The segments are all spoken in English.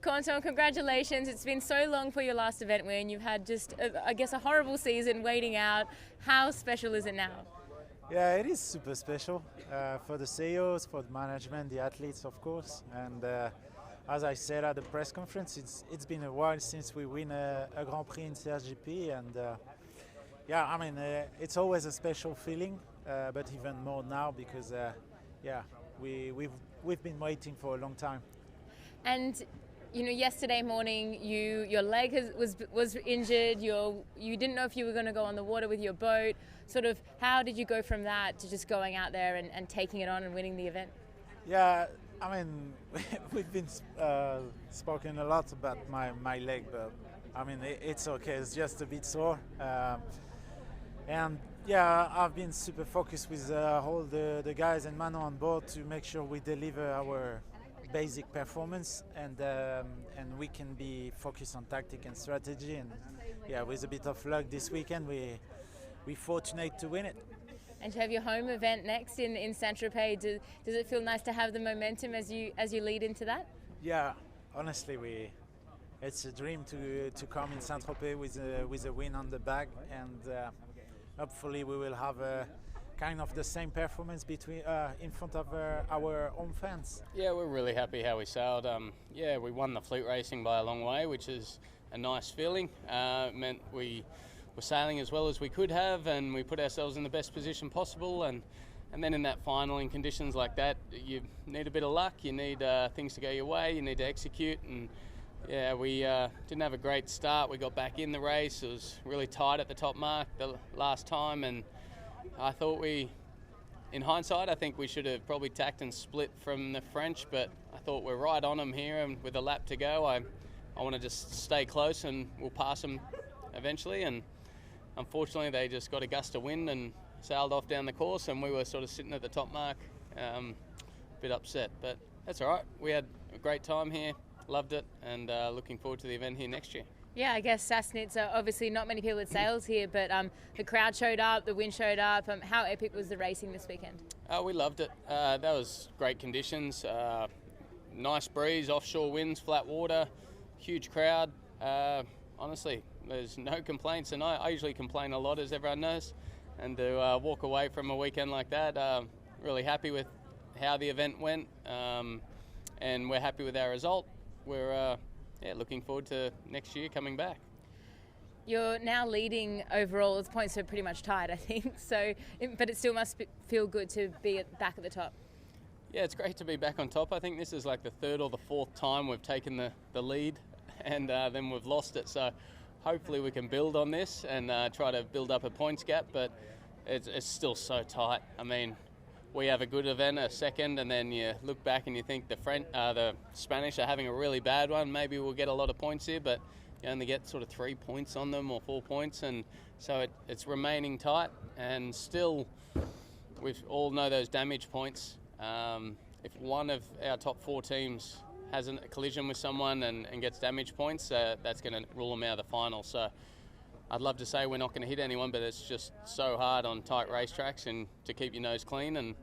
Quentin, congratulations. It's been so long for your last event win. You've had just, I guess, a horrible season waiting out. How special is it now? Yeah, it is super special for the CEOs, for the management, the athletes, of course. And as I said at the press conference, it's been a while since we win a Grand Prix in SailGP, and yeah, I mean it's always a special feeling, but even more now because yeah, we've been waiting for a long time. And you know, yesterday morning, your leg was injured. You didn't know if you were going to go on the water with your boat. Sort of, how did you go from that to just going out there and taking it on and winning the event? Yeah, I mean, we've been spoken a lot about my leg, but I mean it's okay. It's just a bit sore, and yeah, I've been super focused with all the guys and Mano on board to make sure we deliver our basic performance, and we can be focused on tactic and strategy. And yeah, with a bit of luck this weekend, we're fortunate to win it. And you have your home event next in Saint-Tropez. Does it feel nice to have the momentum as you lead into that? Yeah, honestly, it's a dream to come in Saint-Tropez with a win on the bag, and hopefully we will have a kind of the same performance in front of our own fans. Yeah, we're really happy how we sailed. Yeah, we won the fleet racing by a long way, which is a nice feeling. It meant we were sailing as well as we could have, and we put ourselves in the best position possible. And then in that final, in conditions like that, you need a bit of luck. You need things to go your way. You need to execute. And yeah, we didn't have a great start. We got back in the race. It was really tight at the top mark the last time, and I thought in hindsight, I think we should have probably tacked and split from the French, but I thought we're right on them here, and with a lap to go, I want to just stay close and we'll pass them eventually. And unfortunately, they just got a gust of wind and sailed off down the course, and we were sort of sitting at the top mark, a bit upset, but that's all right. We had a great time here, loved it, and looking forward to the event here next year. Yeah, I guess Sassnitz, obviously not many people that sails here, but the crowd showed up, the wind showed up. How epic was the racing this weekend? We loved it. That was great conditions. Nice breeze, offshore winds, flat water, huge crowd. Honestly, there's no complaints, and I usually complain a lot, as everyone knows. And to walk away from a weekend like that, really happy with how the event went, and we're happy with our result. We're looking forward to next year coming back. You're now leading overall. The points are pretty much tied, I think. So, but it still must feel good to be back at the top. Yeah, it's great to be back on top. I think this is like the third or the fourth time we've taken the lead, and then we've lost it. So hopefully we can build on this and try to build up a points gap. But it's still so tight. I mean, we have a good event, a second, and then you look back and you think the Spanish are having a really bad one. Maybe we'll get a lot of points here, but you only get sort of 3 points on them or 4 points, and so it's remaining tight. And still, we all know those damage points. If one of our top 4 teams has a collision with someone and gets damage points, that's going to rule them out of the final. So I'd love to say we're not going to hit anyone, but it's just so hard on tight racetracks and to keep your nose clean. And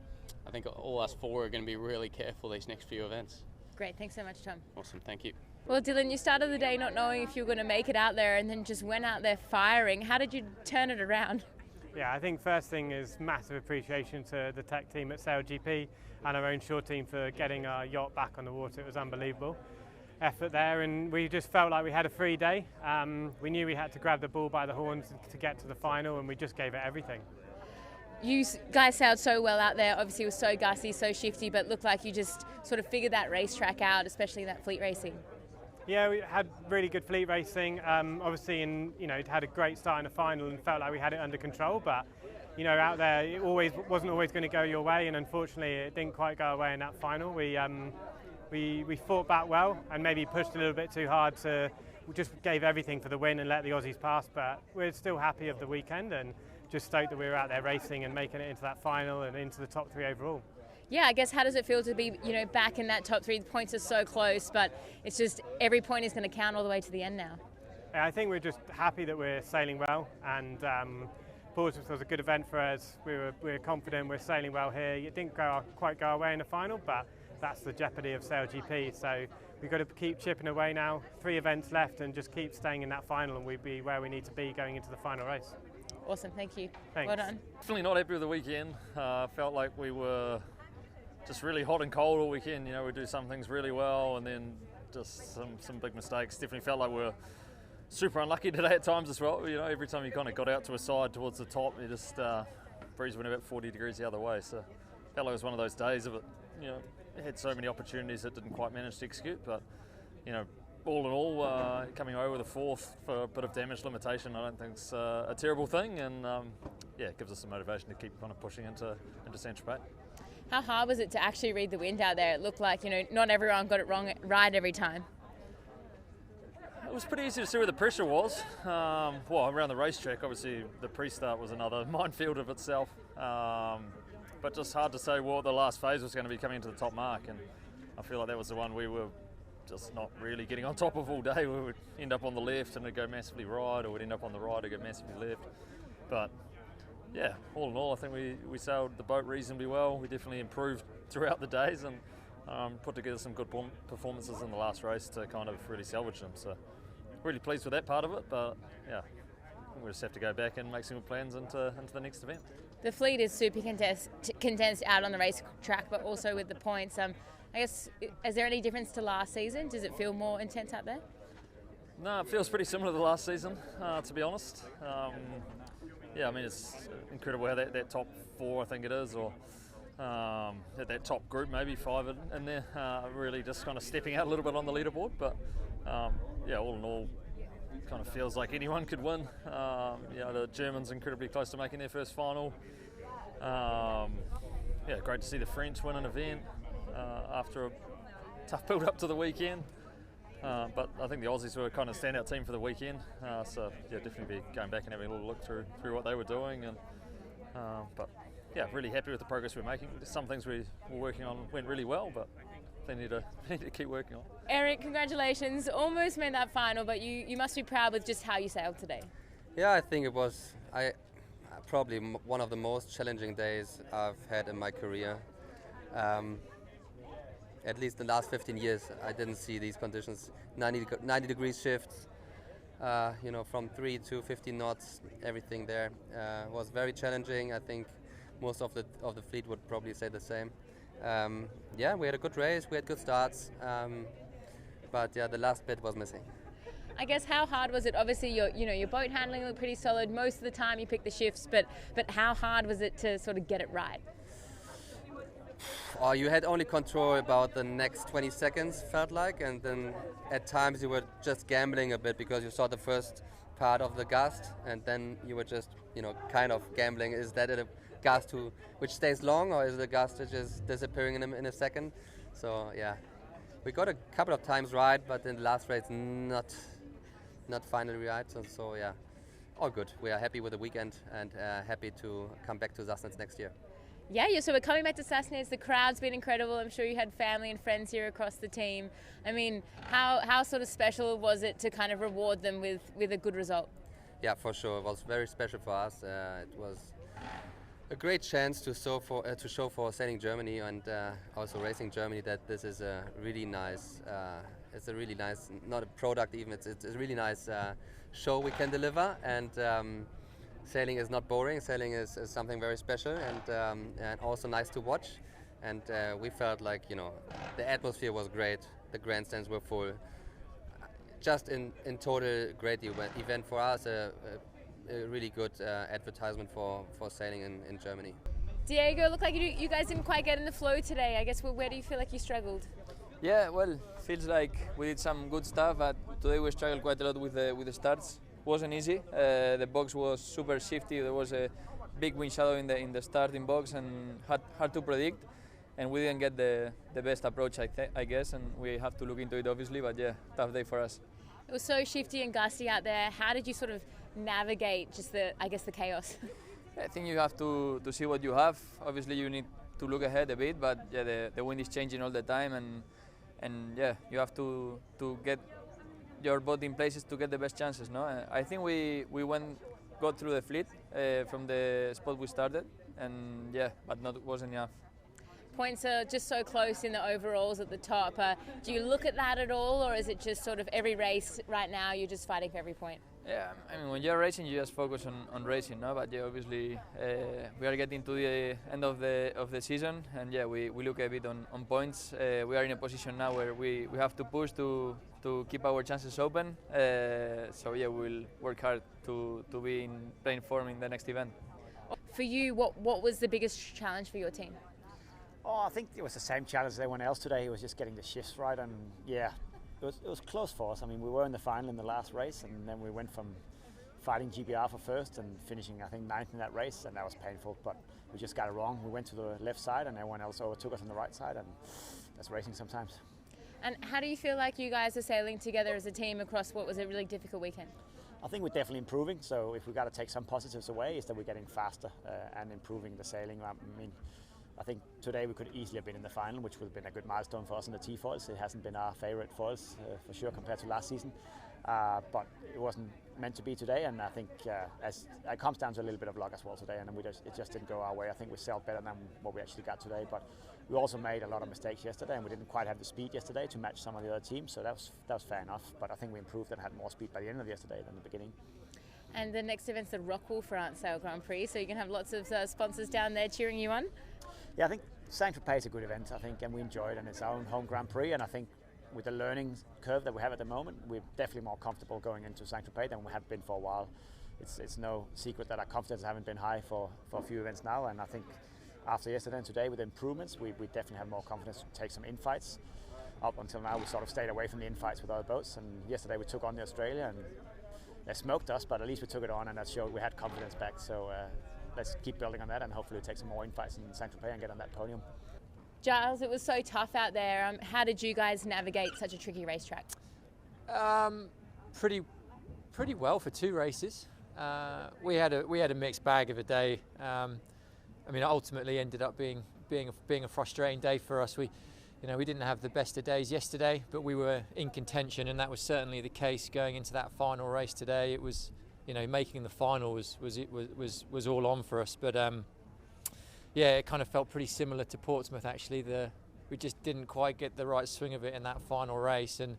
I think all us 4 are going to be really careful these next few events. Great, thanks so much, Tom. Awesome, thank you. Well, Dylan, you started the day not knowing if you were going to make it out there, and then just went out there firing. How did you turn it around? Yeah, I think first thing is massive appreciation to the tech team at SailGP and our own shore team for getting our yacht back on the water. It was unbelievable effort there, and we just felt like we had a free day. We knew we had to grab the bull by the horns to get to the final, and we just gave it everything. You guys sailed so well out there. Obviously it was so gusty, so shifty, but looked like you just sort of figured that racetrack out, especially that fleet racing. Yeah, we had really good fleet racing. Obviously, it had a great start in the final and felt like we had it under control. But out there, it wasn't always going to go your way, and unfortunately, it didn't quite go away in that final. We fought back well and maybe pushed a little bit too hard. We just gave everything for the win and let the Aussies pass. But we're still happy of the weekend and just stoked that we were out there racing and making it into that final and into the top 3 overall. Yeah, I guess how does it feel to be, back in that top 3? The points are so close, but it's just every point is going to count all the way to the end now. Yeah, I think we're just happy that we're sailing well, and Portsmouth was a good event for us. We're confident we're sailing well here. It didn't quite go away in the final, but that's the jeopardy of SailGP. So we've got to keep chipping away now. 3 events left, and just keep staying in that final, and we'll be where we need to be going into the final race. Awesome, thank you. Thanks. Well done. Definitely not happy with the weekend. Felt like we were just really hot and cold all weekend. You know, we do some things really well, and then just some big mistakes. Definitely felt like we were super unlucky today at times as well. You know, every time you kind of got out to a side towards the top, you just breeze went about 40 degrees the other way. So felt like it was one of those days of it. You know, had so many opportunities that didn't quite manage to execute, but you know, all in all, coming away with a 4th for a bit of damage limitation, I don't think it's a terrible thing, and yeah, it gives us some motivation to keep kind of pushing into Saint-Tropez. How hard was it to actually read the wind out there? It looked like, you know, not everyone got it right every time. It was pretty easy to see where the pressure was. Well, around the racetrack, obviously the pre-start was another minefield of itself, but just hard to say what the last phase was going to be coming into the top mark, and I feel like that was the one we were just not really getting on top of all day. We would end up on the left and it'd go massively right, or we'd end up on the right and go massively left. But yeah, all in all, I think we sailed the boat reasonably well. We definitely improved throughout the days and put together some good performances in the last race to kind of really salvage them. So really pleased with that part of it, but yeah, we just have to go back and make some good plans into the next event. The fleet is super condensed out on the racetrack, but also with the points. I guess, is there any difference to last season? Does it feel more intense out there? No, it feels pretty similar to last season, to be honest. Yeah, I mean, it's incredible how that top 4, I think it is, or that top group, maybe 5 in there, really just kind of stepping out a little bit on the leaderboard. But yeah, all in all, kind of feels like anyone could win. You know, the Germans incredibly close to making their first final. Yeah, great to see the French win an event after a tough build up to the weekend. But I think the Aussies were a kind of standout team for the weekend. So yeah, definitely be going back and having a little look through what they were doing. And but yeah, really happy with the progress we're making. Some things we were working on went really well, but plenty to keep working on. Eric, congratulations. Almost made that final, but you must be proud with just how you sailed today. Yeah, I think it was probably one of the most challenging days I've had in my career. At least in the last 15 years, I didn't see these conditions. 90 degrees shifts, you know, from 3 to 15 knots, everything there was very challenging. I think most of the fleet would probably say the same. Yeah, we had a good race, we had good starts, but yeah, the last bit was missing. I guess, how hard was it? Obviously, your boat handling looked pretty solid. Most of the time you picked the shifts, but how hard was it to sort of get it right? Oh, you had only control about the next 20 seconds, felt like, and then at times you were just gambling a bit because you saw the first part of the gust, and then you were just, you know, kind of gambling. Is that a gust which stays long, or is it a gust which is disappearing in a second? So yeah, we got a couple of times right, but in the last race not finally right. So yeah, all good. We are happy with the weekend and happy to come back to Sassnitz next year. Yeah, so we're coming back to Sassnitz. The crowd's been incredible. I'm sure you had family and friends here across the team. I mean, how sort of special was it to kind of reward them with a good result? Yeah, for sure. It was very special for us. It was a great chance to show for Sailing Germany and also Racing Germany that this is a really nice. It's a really nice, not a product even. It's a really nice show we can deliver, and sailing is not boring. Sailing is something very special and also nice to watch. And we felt like, you know, the atmosphere was great. The grandstands were full. Just in total, great event for us. A really good advertisement for sailing in Germany. Diego, looked like you guys didn't quite get in the flow today. I guess, where do you feel like you struggled? Yeah, well, feels like we did some good stuff, but today we struggled quite a lot with the starts. Wasn't easy. The box was super shifty. There was a big wind shadow in the starting box and hard to predict. And we didn't get the best approach, I guess, and we have to look into it obviously. But yeah, tough day for us. It was so shifty and gusty out there. How did you sort of navigate just the chaos? I think you have to see what you have. Obviously, you need to look ahead a bit, but yeah, the wind is changing all the time, and yeah, you have to get your boat in places to get the best chances. No, I think we got through the fleet from the spot we started, and yeah, but wasn't enough. points are just so close in the overalls at the top. Do you look at that at all, or is it just sort of every race right now you're just fighting for every point? Yeah, I mean, when you're racing, you just focus on racing, no? But yeah, obviously, we are getting to the end of the season, and yeah, we look a bit on points. We are in a position now where we have to push to keep our chances open. So yeah, we'll work hard to be in playing form in the next event. For you, what was the biggest challenge for your team? Oh, I think it was the same challenge as everyone else today. It was just getting the shifts right, and yeah, it was close for us. I mean, we were in the final in the last race, and then we went from fighting GBR for first and finishing, I think, 9th in that race, and that was painful, but we just got it wrong. We went to the left side, and everyone else overtook us on the right side, and that's racing sometimes. And how do you feel like you guys are sailing together as a team across what was a really difficult weekend? I think we're definitely improving, so if we got to take some positives away, is that we're getting faster and improving the sailing. I mean, I think today we could easily have been in the final, which would have been a good milestone for us in the T-foils. It hasn't been our favourite foils for sure compared to last season, but it wasn't meant to be today, and I think as it comes down to a little bit of luck as well today, and it just didn't go our way. I think we sailed better than what we actually got today, but we also made a lot of mistakes yesterday, and we didn't quite have the speed yesterday to match some of the other teams, so that was fair enough, but I think we improved and had more speed by the end of yesterday than the beginning. And the next event's the Rockwool France Sail Grand Prix, so you can have lots of sponsors down there cheering you on. Yeah, I think Saint-Tropez is a good event, I think, and we enjoy it, and it's our own home Grand Prix, and I think with the learning curve that we have at the moment, we're definitely more comfortable going into Saint-Tropez than we have been for a while. It's no secret that our confidence haven't been high for a few events now, and I think after yesterday and today with the improvements, we definitely have more confidence to take some infights. Up until now, we sort of stayed away from the infights with other boats, and yesterday we took on the Australia, and they smoked us, but at least we took it on, and that showed we had confidence back. So let's keep building on that, and hopefully we'll take some more infights in Saint-Tropez and get on that podium. Giles, it was so tough out there. How did you guys navigate such a tricky racetrack? Pretty well for 2 races. We had a mixed bag of a day. I mean, it ultimately ended up being a frustrating day for us. We didn't have the best of days yesterday, but we were in contention, and that was certainly the case going into that final race today. It was, making the final was all on for us. But yeah, it kind of felt pretty similar to Portsmouth actually. We just didn't quite get the right swing of it in that final race, and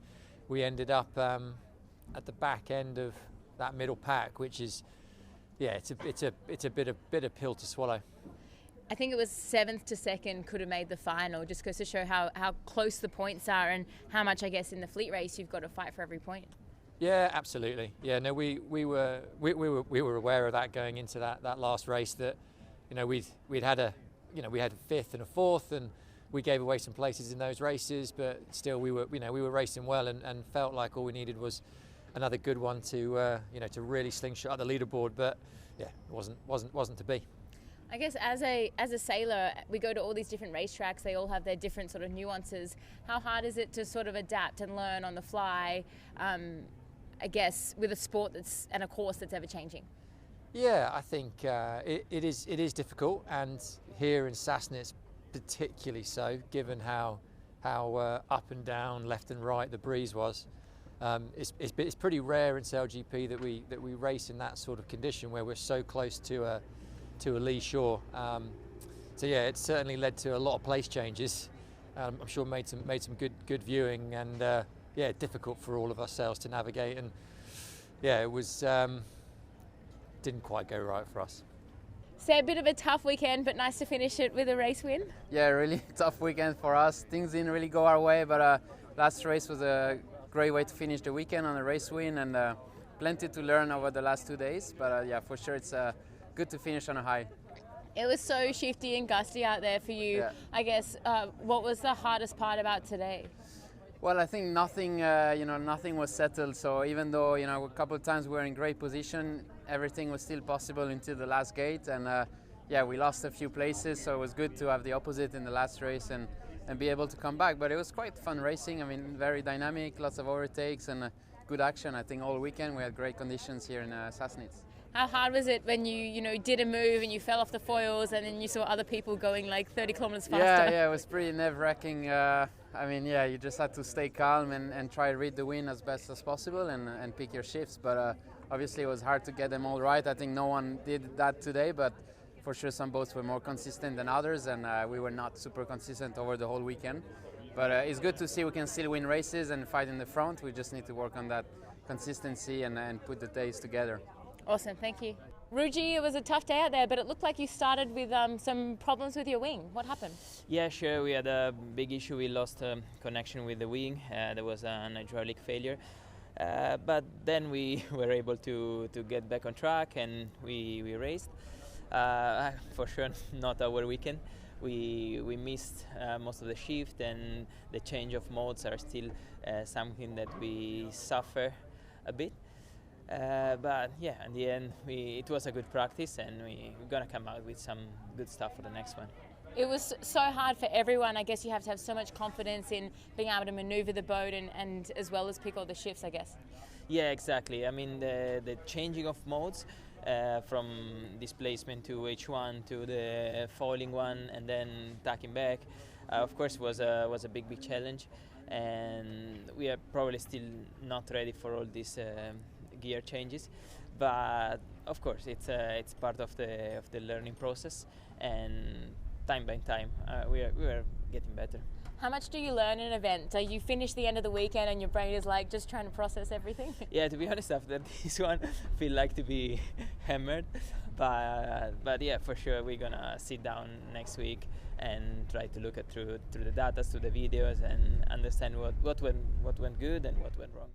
we ended up at the back end of that middle pack, which is, yeah, it's a bitter pill to swallow. I think it was 7th to 2nd could have made the final. Just goes to show how close the points are and how much, I guess, in the fleet race you've got to fight for every point. Yeah, absolutely. Yeah, no, we were aware of that going into that last race. That we'd had a 5th and a 4th, and we gave away some places in those races, but still we were racing well and felt like all we needed was another good one to really slingshot the leaderboard. But yeah, it wasn't to be. I guess as a sailor, we go to all these different racetracks. They all have their different sort of nuances. How hard is it to sort of adapt and learn on the fly? I guess with a sport and a course that's ever changing. Yeah, I think it is difficult, and here in Sassnitz particularly so, given how up and down, left and right the breeze was. It's pretty rare in SailGP that we race in that sort of condition where we're so close to a lee shore. So yeah, it certainly led to a lot of place changes. I'm sure made some good viewing, and yeah, difficult for all of our sails to navigate, and yeah, it was didn't quite go right for us. So a bit of a tough weekend, but nice to finish it with a race win. Yeah, really tough weekend for us. Things didn't really go our way, but last race was a great way to finish the weekend on a race win, and plenty to learn over the last 2 days. But yeah, for sure it's good to finish on a high. It was so shifty and gusty out there for you. Yeah. I guess what was the hardest part about today? Well, I think nothing was settled. So even though a couple of times we were in great position, everything was still possible until the last gate. And yeah, we lost a few places, so it was good to have the opposite in the last race and be able to come back. But it was quite fun racing. I mean, very dynamic, lots of overtakes and good action. I think all weekend we had great conditions here in Sassnitz. How hard was it when you did a move and you fell off the foils and then you saw other people going like 30 kilometers faster? Yeah, it was pretty nerve-wracking. I mean, yeah, you just had to stay calm and try to read the wind as best as possible and pick your shifts. But obviously it was hard to get them all right. I think no one did that today, but For sure, some boats were more consistent than others, and we were not super consistent over the whole weekend. But it's good to see we can still win races and fight in the front. We just need to work on that consistency and put the days together. Awesome, thank you. Ruji, it was a tough day out there, but it looked like you started with some problems with your wing. What happened? Yeah, sure. We had a big issue. We lost connection with the wing. There was an hydraulic failure. But then we were able to get back on track, and we raced. For sure, not our weekend. We missed most of the shift, and the change of modes are still something that we suffer a bit. But yeah, in the end, it was a good practice, and we're gonna come out with some good stuff for the next one. It was so hard for everyone. I guess you have to have so much confidence in being able to maneuver the boat and as well as pick all the shifts, I guess. Yeah, exactly. I mean, the changing of modes from displacement to H1 to the foiling one and then tacking back, of course, was a big challenge, and we are probably still not ready for all these gear changes, but of course it's part of the learning process, and time by time we are getting better. How much do you learn in an event? Do you finish the end of the weekend and your brain is like just trying to process everything? Yeah, to be honest, after this one, I feel like to be hammered, but yeah, for sure we're gonna sit down next week and try to look through the data, through the videos, and understand what went good and what went wrong.